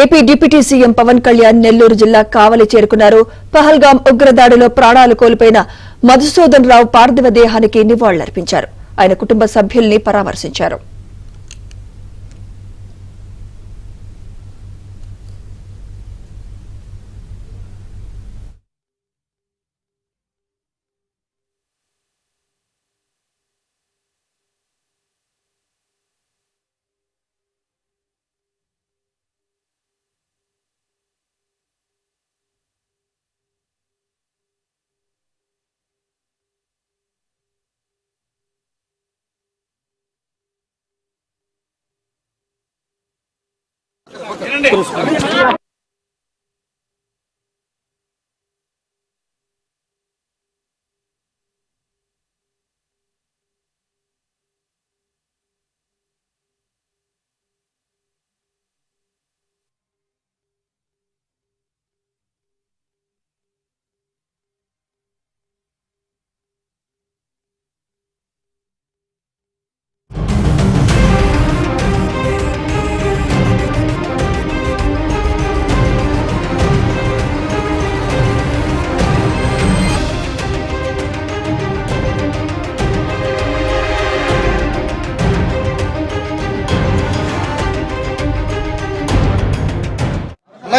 AP deputy CM Pawan Kalyan Nellore జిల్లా కావలి చేరుకున్నారు. పహల్గాం ఉగ్రదాడిలో ప్రాణాలు కోల్పోయిన మధుసూదన్ రావు పార్థివ దేహానికి నివాళులర్పించారు. ఆయన కుటుంబ సభ్యుల్ని పరామర్శించారు.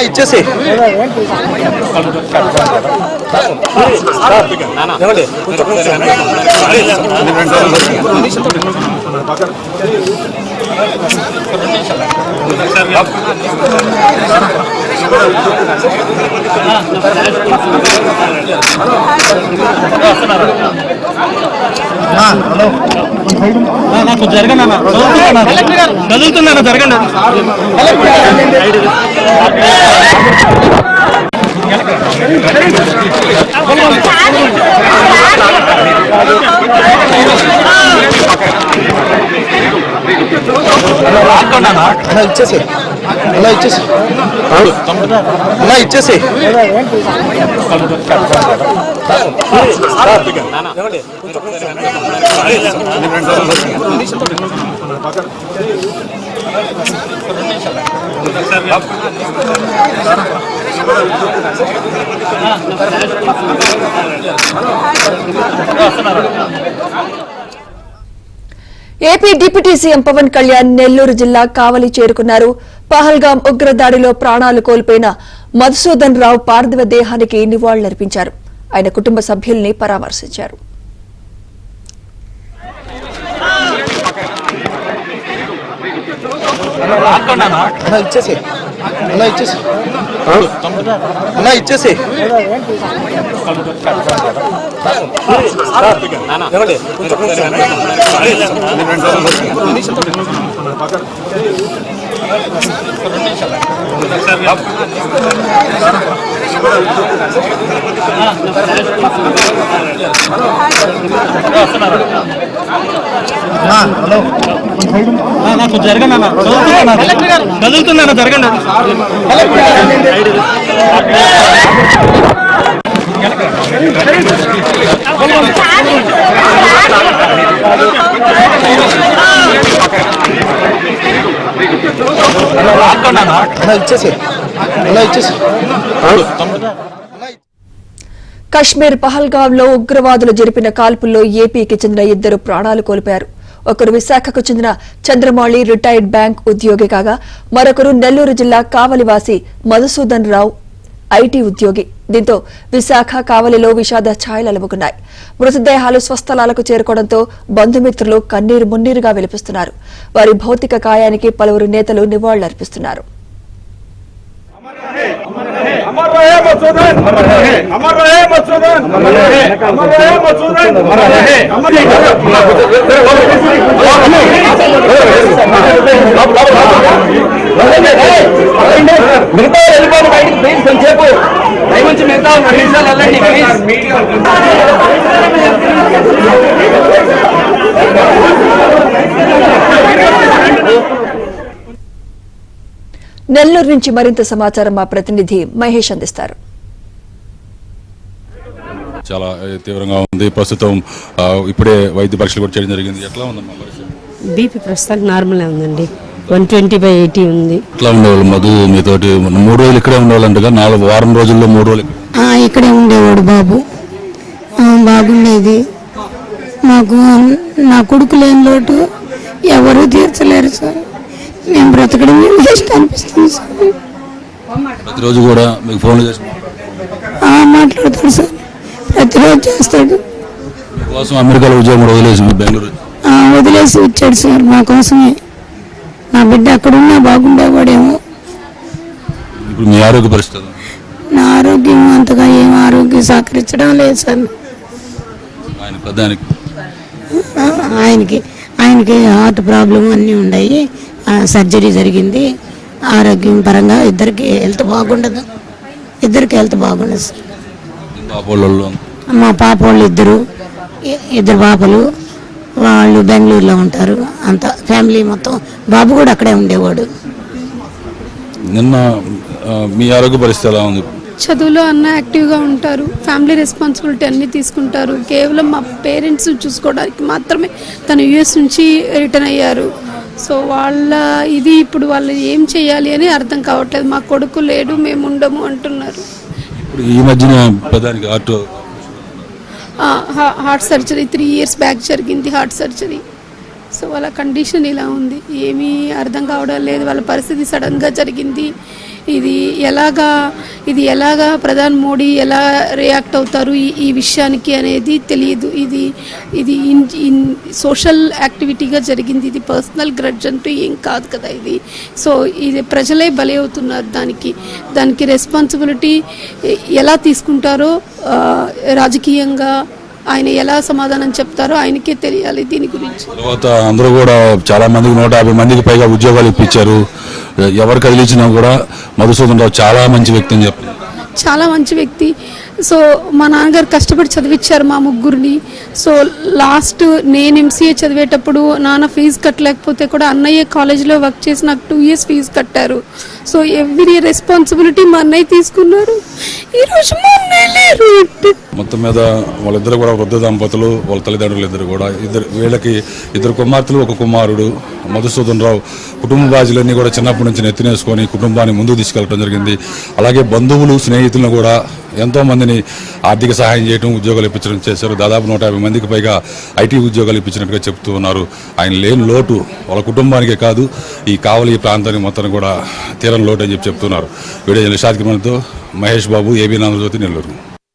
ఇచ్చేసి నాకు జరగండి చదువుతున్నా జరగండి ఇచ్చేసి అలా ఇచ్చేసి అలా ఇచ్చేసి AP deputy CM Pawan Kalyan Nellore జిల్లా కావలి చేరుకున్నారు. పహల్గాం ఉగ్రదాడిలో ప్రాణాలు కోల్పోయిన మధుసూదన్ రావు పార్థివ దేహానికి నివాళులర్పించారు. ఆయన కుటుంబ సభ్యుల్ని పరామర్శించారు. ఇచ్చేసి అలా ఇచ్చేసి అలా ఇచ్చేసి నాకు జరగండి చదువుతున్నా జరగండి ఇచ్చేసి అలా ఇచ్చేసి కశ్మీర్ పహల్గాంలో ఉగ్రవాదులు జరిపిన కాల్పుల్లో ఏపీకి చెందిన 2 ప్రాణాలు కోల్పోయారు. ఒకరు విశాఖకు చెందిన చంద్రమౌళి రిటైర్డ్ బ్యాంక్ ఉద్యోగి కాగా మరొకరు నెల్లూరు జిల్లా కావలివాసి మధుసూదన్ రావు ఐటీ ఉద్యోగి. దీంతో విశాఖ కావలిలో విషాద ఛాయలు అలుముకున్నాయి. మృతదేహాలు స్వస్థలాలకు చేరుకోవడంతో బంధుమిత్రులు కన్నీరు మున్నీరుగా విలపిస్తున్నారు. వారి భౌతిక కాయానికి పలువురు నేతలు నివాళులర్పిస్తున్నారు. अमर रहे मधुसूदन, अमर रहे, अमर रहे मधुसूदन, अमर रहे, अमर रहे मधुसूदन, अमर रहे, अमर मिगता వెళ్ళిపోండి బయటికి ప్లీజ్ కొంచెంసేపు టైం నుంచి మిగతా నిమిషాలు వెళ్ళండి ప్లీజ్. నెల్లూరు నుంచి మరింత సమాచారం మా ప్రతినిధి మహేష్ అందిస్తారు. చాలా తీవ్రంగా ఉంది. ప్రస్తుతం ఇప్పుడే వైద్య పరీక్షలు కూడా చేయడం జరిగింది. ఎట్లా ఉందమ్మా పరిస్థితి? బీపీ ప్రస్తుతానికి నార్మల్ ఉందండి. 120/80 ఉంది. ఇట్లా ఉండేవాళ్ళు మధు మీతోటి 3 రోజులు ఇక్కడే ఉండేవాళ్ళంటగా 4 వారం రోజుల్లో 3 రోజులు ఇక్కడే ఉండేవాడు బాబు. బాగుండేది. మాకు నా కొడుకు లేని లోటు ఎవరూ తీర్చలేరు సార్. మేము బ్రతకడం వేస్ట్ అనిపిస్తుంది సార్. ప్రతిరోజు కూడా మీకు ఫోన్లు చేసి మాట్లాడతాడు సార్, ప్రతిరోజు చేస్తాడు. మీకోసం అమెరికాలో ఉద్యోగం కూడా వదిలేసి బెంగళూరు వదిలేసి వచ్చాడు సార్ మా కోసమే. నా బిడ్డ అక్కడున్నా బాగుండేవాడేమో. ఇప్పుడు మీ ఆరోగ్య పరిస్థితి? నా ఆరోగ్యం అంతగా ఏం ఆరోగ్యం సహకరించడం లేదు సార్. ఆయన పెద్దానికి ఆయనకి హార్ట్ ప్రాబ్లం అన్నీ ఉన్నాయి. సర్జరీ జరిగింది. ఆరోగ్యం పరంగా ఇద్దరికి హెల్త్ బాగుండదు. సార్. మా పాప వాళ్ళు ఇద్దరు పాపలు, వాళ్ళు బెంగళూరులో ఉంటారు. అంత ఫ్యామిలీ మొత్తం. బాబు కూడా అక్కడే ఉండేవాడు. నిన్న మీ ఆరోగ్య పరిస్థితి ఎలా ఉంది? చదువులో అన్న యాక్టివ్గా ఉంటారు, ఫ్యామిలీ రెస్పాన్సిబిలిటీ అన్నీ తీసుకుంటారు. కేవలం మా పేరెంట్స్ చూసుకోవడానికి మాత్రమే తను యుఎస్ నుంచి రిటర్న్ అయ్యారు. సో ఇది ఇప్పుడు వాళ్ళు ఏం చేయాలి అని అర్థం కావట్లేదు. మా కొడుకు లేడు, మేము ఉండము అంటున్నారు. ఇప్పుడు ఈ మధ్యన ప్రధానికి హార్ట్ సర్జరీ 3 years బ్యాక్ జరిగింది. Heart surgery. సో వాళ్ళ కండిషన్ ఇలా ఉంది, ఏమీ అర్థం కావడం లేదు. వాళ్ళ పరిస్థితి సడన్గా జరిగింది. ఇది ఎలాగా ప్రధాని మోడీ ఎలా రియాక్ట్ అవుతారు ఈ విషయానికి అనేది తెలియదు. ఇది సోషల్ యాక్టివిటీగా జరిగింది. ఇది పర్సనల్ గ్రడ్జ్ అంటూ ఏం కాదు కదా ఇది. సో ఇది ప్రజలే బలి అవుతున్నారు. దానికి రెస్పాన్సిబిలిటీ ఎలా తీసుకుంటారో రాజకీయంగా ఆయన ఎలా సమాధానం చెప్తారో ఆయనకే తెలియాలి దీని గురించి. తర్వాత అందరూ కూడా చాలా మందికి 150 మందికి పైగా ఉద్యోగాలు ఇప్పించారు. ఎవరు కదిలించినా కూడా మధుసూదన్ రావు చాలా మంచి వ్యక్తి అని చెప్పారు. చాలా మంచి వ్యక్తి. సో మా నాన్నగారు కష్టపడి చదివించారు మా ముగ్గురిని. సో లాస్ట్ నేను ఎంసీఏ చదివేటప్పుడు నాన్న ఫీజు కట్టలేకపోతే కూడా అన్నయ్య కాలేజీలో వర్క్ చేసి నాకు 2 years ఫీజు కట్టారు. సో ఎవ్రీ రెస్పాన్సిబిలిటీ మా అన్నయ్య తీసుకున్నారు. ఈరోజు మా అన్నయ్య లేరు. మొత్తం మీద వాళ్ళిద్దరు కూడా వృద్ధ దంపతులు, వాళ్ళ తల్లిదండ్రులు ఇద్దరు కూడా వీళ్ళకి 2 కుమార్తెలు 1 కుమారుడు. మధుసూదన్ రావు కుటుంబ బాధ్యతలన్నీ కూడా చిన్నప్పటి నుంచి నెత్తినేసుకొని కుటుంబాన్ని ముందుకు తీసుకెళ్ళడం జరిగింది. అలాగే బంధువులు స్నేహితులను కూడా ఎంతో మందిని ఆర్థిక సహాయం చేయడం, ఉద్యోగాలు ఇప్పించడం చేశారు. దాదాపు 150 మందికి పైగా ఐటీ ఉద్యోగాలు ఇప్పించినట్టుగా చెప్తూ ఉన్నారు. ఆయన లేని లోటు వాళ్ళ కుటుంబానికే కాదు, ఈ కావలి ప్రాంతానికి మొత్తం కూడా తీరని లోటు అని చెప్తున్నారు. Video Nishad కిరణ్తో Mahesh Babu, AB Andhra Jyothi, Nellore.